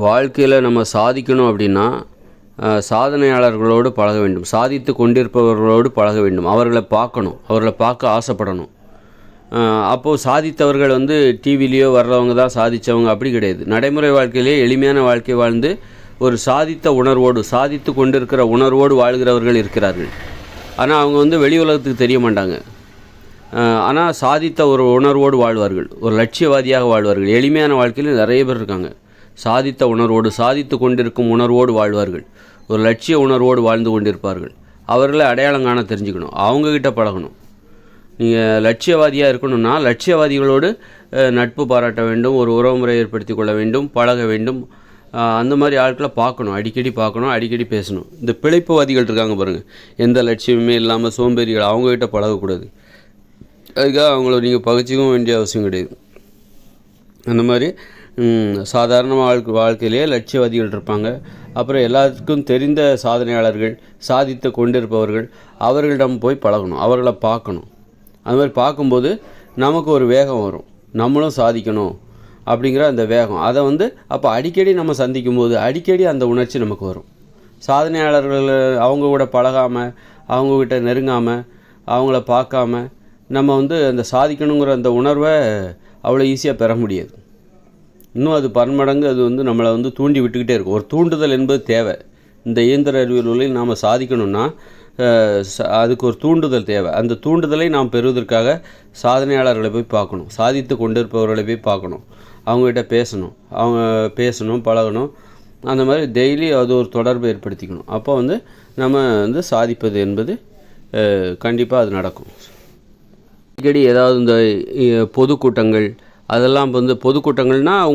வாழ்க்கையில் நம்ம சாதிக்கணும் அப்படின்னா சாதனையாளர்களோடு பழக வேண்டும், சாதித்து கொண்டிருப்பவர்களோடு பழக வேண்டும், அவர்களை பார்க்கணும், அவர்களை பார்க்க ஆசைப்படணும். அப்போது சாதித்தவர்கள் டிவிலேயோ வர்றவங்க தான் சாதித்தவங்க அப்படி கிடையாது. நடைமுறை வாழ்க்கையிலே எளிமையான வாழ்க்கை வாழ்ந்து ஒரு சாதித்த உணர்வோடு, சாதித்து கொண்டிருக்கிற உணர்வோடு வாழ்கிறவர்கள் இருக்கிறார்கள். ஆனால் அவங்க வெளி உலகத்துக்கு தெரிய மாட்டாங்க. ஆனால் சாதித்த ஒரு உணர்வோடு வாழ்வார்கள், ஒரு லட்சியவாதியாக வாழ்வார்கள். எளிமையான வாழ்க்கையில் நிறைய பேர் இருக்காங்க. சாதித்த உணர்வோடு, சாதித்து கொண்டிருக்கும் உணர்வோடு வாழ்வார்கள், ஒரு லட்சிய உணர்வோடு வாழ்ந்து கொண்டிருப்பார்கள். அவர்களை அடையாளம் காண தெரிஞ்சுக்கணும், அவங்கக்கிட்ட பழகணும். நீங்கள் லட்சியவாதியாக இருக்கணும்னா லட்சியவாதிகளோடு நட்பு பாராட்ட வேண்டும், ஒரு உறவுமுறை ஏற்படுத்தி கொள்ள வேண்டும், பழக வேண்டும். அந்த மாதிரி ஆட்களை பார்க்கணும், அடிக்கடி பார்க்கணும், அடிக்கடி பேசணும். இந்த பிழைப்புவாதிகள் இருக்காங்க பாருங்கள், எந்த லட்சியமே இல்லாமல் சோம்பேறிகள், அவங்கக்கிட்ட பழகக்கூடாது. அதுக்காக அவங்கள நீங்கள் பகிச்சிக்கவும் வேண்டிய அவசியம் கிடையாது. அந்த மாதிரி சாதாரண வாழ்க்கையிலேயே லட்சியவாதிகள் இருப்பாங்க. அப்புறம் எல்லாத்துக்கும் தெரிந்த சாதனையாளர்கள், சாதித்து கொண்டிருப்பவர்கள், அவர்களிடம் போய் பழகணும், அவர்களை பார்க்கணும். அது மாதிரி பார்க்கும்போது நமக்கு ஒரு வேகம் வரும், நம்மளும் சாதிக்கணும் அப்படிங்கிற அந்த வேகம். அதை அப்போ அடிக்கடி நம்ம சந்திக்கும் போது அடிக்கடி அந்த உணர்ச்சி நமக்கு வரும். சாதனையாளர்கள் அவங்க கூட பழகாமல், அவங்கக்கிட்ட நெருங்காமல், அவங்கள பார்க்காம நம்ம அந்த சாதிக்கணுங்கிற அந்த உணர்வை அவ்வளோ ஈஸியாக பெற முடியாது. இன்னும் அது பன்மடங்கு அது நம்மளை தூண்டி விட்டுக்கிட்டே இருக்கும். ஒரு தூண்டுதல் என்பது தேவை. இந்த இயந்திர அறிவியலில் நாம் சாதிக்கணும்னா அதுக்கு ஒரு தூண்டுதல் தேவை. அந்த தூண்டுதலை நாம் பெறுவதற்காக சாதனையாளர்களை போய் பார்க்கணும், சாதித்து கொண்டிருப்பவர்களை போய் பார்க்கணும், அவங்ககிட்ட பேசணும், பழகணும். அந்த மாதிரி டெய்லி அது ஒரு தொடர்பை ஏற்படுத்திக்கணும். அப்போ நம்ம சாதிப்பது என்பது கண்டிப்பாக அது நடக்கும். அடிக்கடி ஏதாவது இந்த பொதுக்கூட்டங்கள், அதெல்லாம் பொதுக்கூட்டங்கள்னால்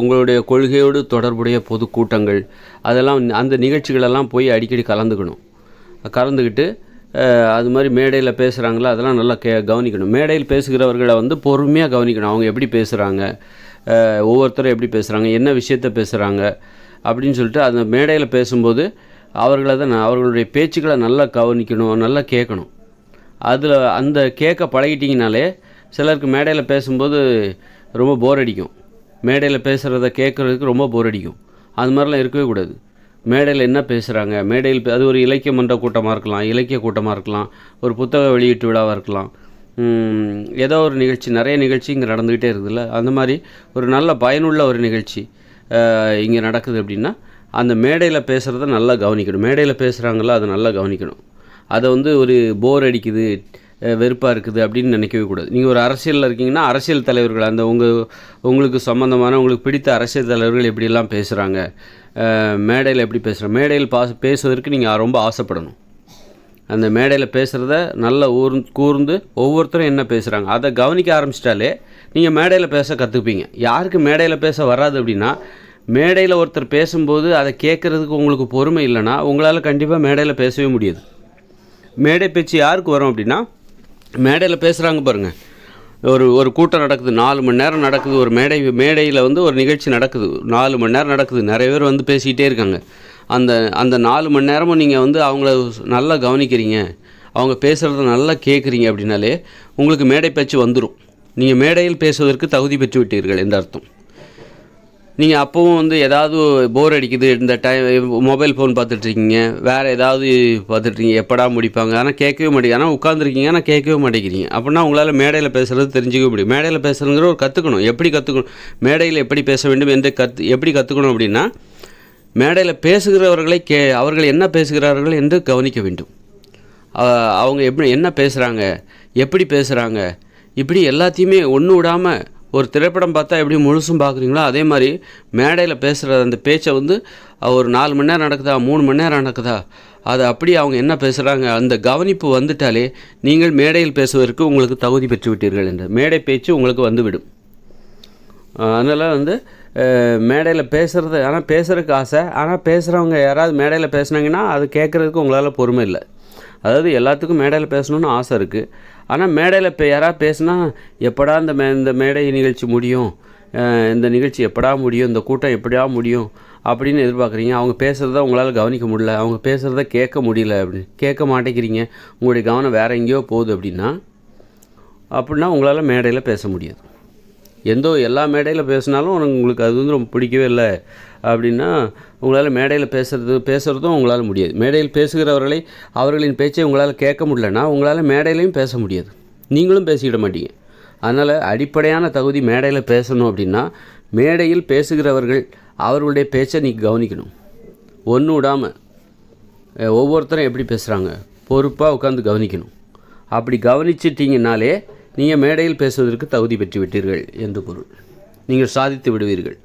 உங்களுடைய கொள்கையோடு தொடர்புடைய பொதுக்கூட்டங்கள், அதெல்லாம் அந்த நிகழ்ச்சிகளெல்லாம் போய் அடிக்கடி கலந்துக்கிட்டு அது மாதிரி மேடையில் பேசுகிறாங்களா அதெல்லாம் நல்லா கவனிக்கணும். மேடையில் பேசுகிறவர்களை பொறுமையாக கவனிக்கணும். அவங்க எப்படி பேசுகிறாங்க, ஒவ்வொருத்தரும் எப்படி பேசுகிறாங்க, என்ன விஷயத்தை பேசுகிறாங்க அப்படின்னு சொல்லிட்டு அந்த மேடையில் பேசும்போது அவர்களுடைய பேச்சுக்களை நல்லா கவனிக்கணும், நல்லா கேட்கணும். அதில் அந்த கேட்க பழகிட்டிங்கனாலே சிலருக்கு மேடையில் பேசும்போது ரொம்ப போர் அடிக்கும், மேடையில் பேசுகிறத கேட்குறதுக்கு ரொம்ப போர் அடிக்கும். அது மாதிரிலாம் இருக்கவே கூடாது. மேடையில் என்ன பேசுகிறாங்க, மேடையில் அது ஒரு இலக்கிய மன்ற கூட்டமாக இருக்கலாம், இலக்கிய கூட்டமாக இருக்கலாம், ஒரு புத்தக வெளியீட்டு விழாவாக இருக்கலாம், ஏதோ ஒரு நிகழ்ச்சி, நிறைய நிகழ்ச்சி இங்கே நடந்துக்கிட்டே இருக்குதுல்ல, அந்த மாதிரி ஒரு நல்ல பயனுள்ள ஒரு நிகழ்ச்சி இங்கே நடக்குது அப்படின்னா அந்த மேடையில் பேசுகிறத நல்லா கவனிக்கணும். மேடையில் பேசுகிறாங்களோ அதை நல்லா கவனிக்கணும். அதை ஒரு போர் அடிக்குது, வெறுப்பாக இருக்குது அப்படின்னு நினைக்கவே கூடாது. நீங்கள் ஒரு அரசியலில் இருக்கீங்கன்னா அரசியல் தலைவர்கள், அந்த உங்களுக்கு சம்மந்தமான உங்களுக்கு பிடித்த அரசியல் தலைவர்கள் எப்படியெல்லாம் பேசுகிறாங்க, மேடையில் எப்படி பேசுகிறாங்க, மேடையில் பேசுவதற்கு நீங்கள் ரொம்ப ஆசைப்படணும். அந்த மேடையில் பேசுகிறத நல்லா கூர்ந்து ஒவ்வொருத்தரும் என்ன பேசுகிறாங்க அதை கவனிக்க ஆரம்பிச்சிட்டாலே நீங்கள் மேடையில் பேச கற்றுப்பீங்க. யாருக்கு மேடையில் பேச வராது அப்படின்னா, மேடையில் ஒருத்தர் பேசும்போது அதை கேட்குறதுக்கு உங்களுக்கு பொறுமை இல்லைன்னா உங்களால் கண்டிப்பாக மேடையில் பேசவே முடியாது. மேடை பேச்சு யாருக்கு வரும் அப்படின்னா, மேடையில் பேசுகிறாங்க பாருங்கள், ஒரு கூட்டம் நடக்குது, 4 மணி நேரம் நடக்குது, ஒரு மேடையில் ஒரு நிகழ்ச்சி நடக்குது, 4 மணி நேரம் நடக்குது, நிறைய பேர் பேசிக்கிட்டே இருக்காங்க. அந்த 4 மணி நேரமும் நீங்கள் அவங்கள நல்லா கவனிக்கிறீங்க, அவங்க பேசுகிறத நல்லா கேட்குறீங்க அப்படின்னாலே உங்களுக்கு மேடை பேச்சு வந்துடும். நீங்கள் மேடையில் பேசுவதற்கு தகுதி பெற்று விட்டீர்கள் என்ற அர்த்தம். நீங்கள் அப்போவும் ஏதாவது போர் அடிக்குது, இந்த மொபைல் ஃபோன் பார்த்துட்ருக்கீங்க, வேறு ஏதாவது பார்த்துட்ருக்கீங்க, எப்படா முடிப்பாங்க, ஆனால் கேட்கவே மாட்டேங்க, ஆனால் உட்காந்துருக்கீங்க ஆனால் கேட்கவே மாட்டேங்கிறீங்க. அப்படின்னா உங்களால் மேடையில் பேசுகிறது தெரிஞ்சிக்க முடியும். மேடையில் பேசுகிறதுங்கிற ஒரு கற்றுக்கணும், எப்படி கற்றுக்கணும், மேடையில் எப்படி பேச வேண்டும் என்று எப்படி கற்றுக்கணும் அப்படின்னா, மேடையில் பேசுகிறவர்களை அவர்கள் என்ன பேசுகிறார்கள் என்று கவனிக்க வேண்டும். அவங்க என்ன பேசுகிறாங்க, எப்படி பேசுகிறாங்க, இப்படி எல்லாத்தையுமே ஒன்று விடாமல் ஒரு திரைப்படம் பார்த்தா எப்படி முழுசும் பார்க்குறீங்களோ அதே மாதிரி மேடையில் பேசுகிற அந்த பேச்சை ஒரு 4 மணி நேரம் நடக்குதா, 3 மணி நேரம் நடக்குதா, அதை அப்படி அவங்க என்ன பேசுகிறாங்க அந்த கவனிப்பு வந்துட்டாலே நீங்கள் மேடையில் பேசுவதற்கு உங்களுக்கு தகுதி பெற்று விட்டீர்கள் என்று மேடை பேச்சு உங்களுக்கு வந்துவிடும். அதனால் மேடையில் பேசுகிறது, ஆனால் பேசுகிறதுக்கு ஆசை, ஆனால் பேசுகிறவங்க யாராவது மேடையில் பேசுனாங்கன்னா அது கேட்குறதுக்கு உங்களால் பொறுமை இல்லை. அதாவது எல்லாத்துக்கும் மேடையில் பேசணுன்னு ஆசை இருக்குது, ஆனால் மேடையில் யாராவது பேசுனா எப்படா இந்த மேடை நிகழ்ச்சி முடியும், இந்த நிகழ்ச்சி எப்படா முடியும், இந்த கூட்டம் எப்படியா முடியும் அப்படின்னு எதிர்பார்க்குறீங்க. அவங்க பேசுகிறத உங்களால் கவனிக்க முடியல, அவங்க பேசுகிறத கேட்க முடியல, அப்படின்னு கேட்க மாட்டேங்கிறீங்க, உங்களுடைய கவனம் வேறு எங்கேயோ போகுது அப்படின்னா உங்களால் மேடையில் பேச முடியாது. எல்லா மேடையில் பேசினாலும் உங்களுக்கு அது வந்து ரொம்ப பிடிக்கவே இல்லை அப்படின்னா உங்களால் மேடையில் பேசுகிறதும் உங்களால் முடியாது. மேடையில் பேசுகிறவர்களை அவர்களின் பேச்சை உங்களால் கேட்க முடியலன்னா உங்களால் மேடையிலையும் பேச முடியாது, நீங்களும் பேசிக்கிட மாட்டீங்க. அதனால் அடிப்படையான தகுதி மேடையில் பேசணும் அப்படின்னா மேடையில் பேசுகிறவர்கள் அவர்களுடைய பேச்சை நீங்கள் கவனிக்கணும். ஒன்று விடாமல் ஒவ்வொருத்தரும் எப்படி பேசுகிறாங்க பொறுப்பாக உட்காந்து கவனிக்கணும். அப்படி கவனிச்சிட்டிங்கனாலே நீங்கள் மேடையில் பேசுவதற்கு தகுதி பெற்று விட்டீர்கள் என்று பொருள். நீங்கள் சாதித்து விடுவீர்கள்.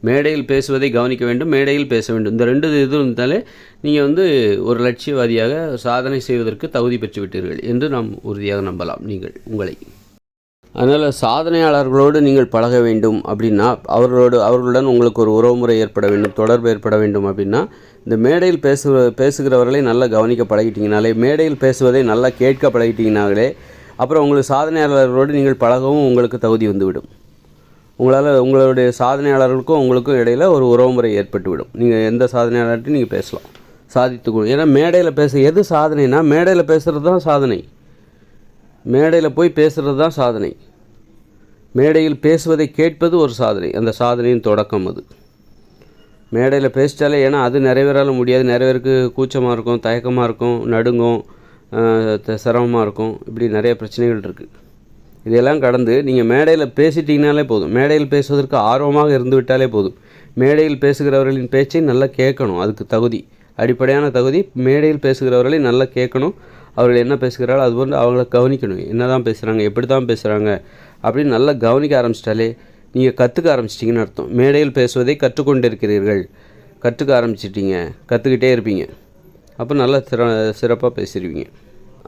மேடையில் பேசுவதை கவனிக்க வேண்டும், மேடையில் பேச வேண்டும். இந்த 2 இது இருந்தாலே நீங்கள் வந்து ஒரு லட்சியவாதியாக சாதனை செய்வதற்கு தகுதி பெற்று விட்டீர்கள் என்று நாம் உறுதியாக நம்பலாம் உங்களை. அதனால் சாதனையாளர்களோடு நீங்கள் பழக வேண்டும் அப்படின்னா அவர்களுடன் உங்களுக்கு ஒரு உறவுமுறை ஏற்பட வேண்டும், தொடர்பு ஏற்பட வேண்டும் அப்படின்னா இந்த மேடையில் பேசுகிறவர்களை நல்லா கவனிக்க பழகிட்டீங்கனாலே, மேடையில் பேசுவதை நல்லா கேட்க பழகிட்டீங்கனாலே அப்புறம் உங்களுக்கு சாதனையாளர்களோடு நீங்கள் பழகவும் உங்களுக்கு தகுதி வந்துவிடும். உங்களுடைய சாதனையாளர்களுக்கும் உங்களுக்கும் இடையில் ஒரு உறவுமுறை ஏற்பட்டுவிடும். நீங்கள் எந்த சாதனையாளர்கிட்டையும் நீங்கள் பேசலாம், சாதித்துக்கொள்ளும். ஏன்னா மேடையில் எது சாதனைனா மேடையில் பேசுகிறது தான் சாதனை. மேடையில் போய் பேசுகிறது தான் சாதனை. மேடையில் பேசுவதை கேட்பது ஒரு சாதனை, அந்த சாதனையின் தொடக்கம் அது. மேடையில் பேசிட்டாலே, ஏன்னா அது நிறைவேறாலும் முடியாது, நிறைய பேருக்கு கூச்சமாக இருக்கும், தயக்கமாக இருக்கும், நடுங்கும், சிரமமாக இருக்கும், இப்படி நிறைய பிரச்சனைகள் இருக்குது. இதெல்லாம் கடந்து நீங்கள் மேடையில் பேசிட்டீங்கனாலே போதும். மேடையில் பேசுவதற்கு ஆர்வமாக இருந்து விட்டாலே போதும். மேடையில் பேசுகிறவர்களின் பேச்சை நல்லா கேட்கணும், அதுக்கு தகுதி, அடிப்படையான தகுதி. மேடையில் பேசுகிறவர்களை நல்லா கேட்கணும், அவர்கள் என்ன பேசுகிறார்கள் அதுபோன்று அவங்கள கவனிக்கணும். என்ன தான் பேசுகிறாங்க, எப்படி தான் பேசுகிறாங்க அப்படின்னு நல்லா கவனிக்க ஆரம்பிச்சிட்டாலே நீங்கள் கற்றுக்க ஆரம்பிச்சிட்டிங்கன்னு அர்த்தம். மேடையில் பேசுவதை கற்றுக்கொண்டு இருக்கிறீர்கள், கற்றுக்க ஆரம்பிச்சிட்டிங்க, கற்றுக்கிட்டே இருப்பீங்க. அப்போ நல்லா சிறப்பாக பேசிடுவீங்க.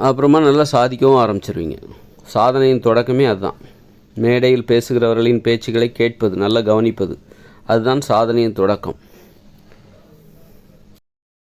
அப்புறமா நல்லா சாதிக்கவும் ஆரம்பிச்சிருவீங்க. சாதனையின் தொடக்கமே அதுதான். மேடையில் பேசுகிறவர்களின் பேச்சுக்களை கேட்பது, நல்லா கவனிப்பது, அதுதான் சாதனையின் தொடக்கம்.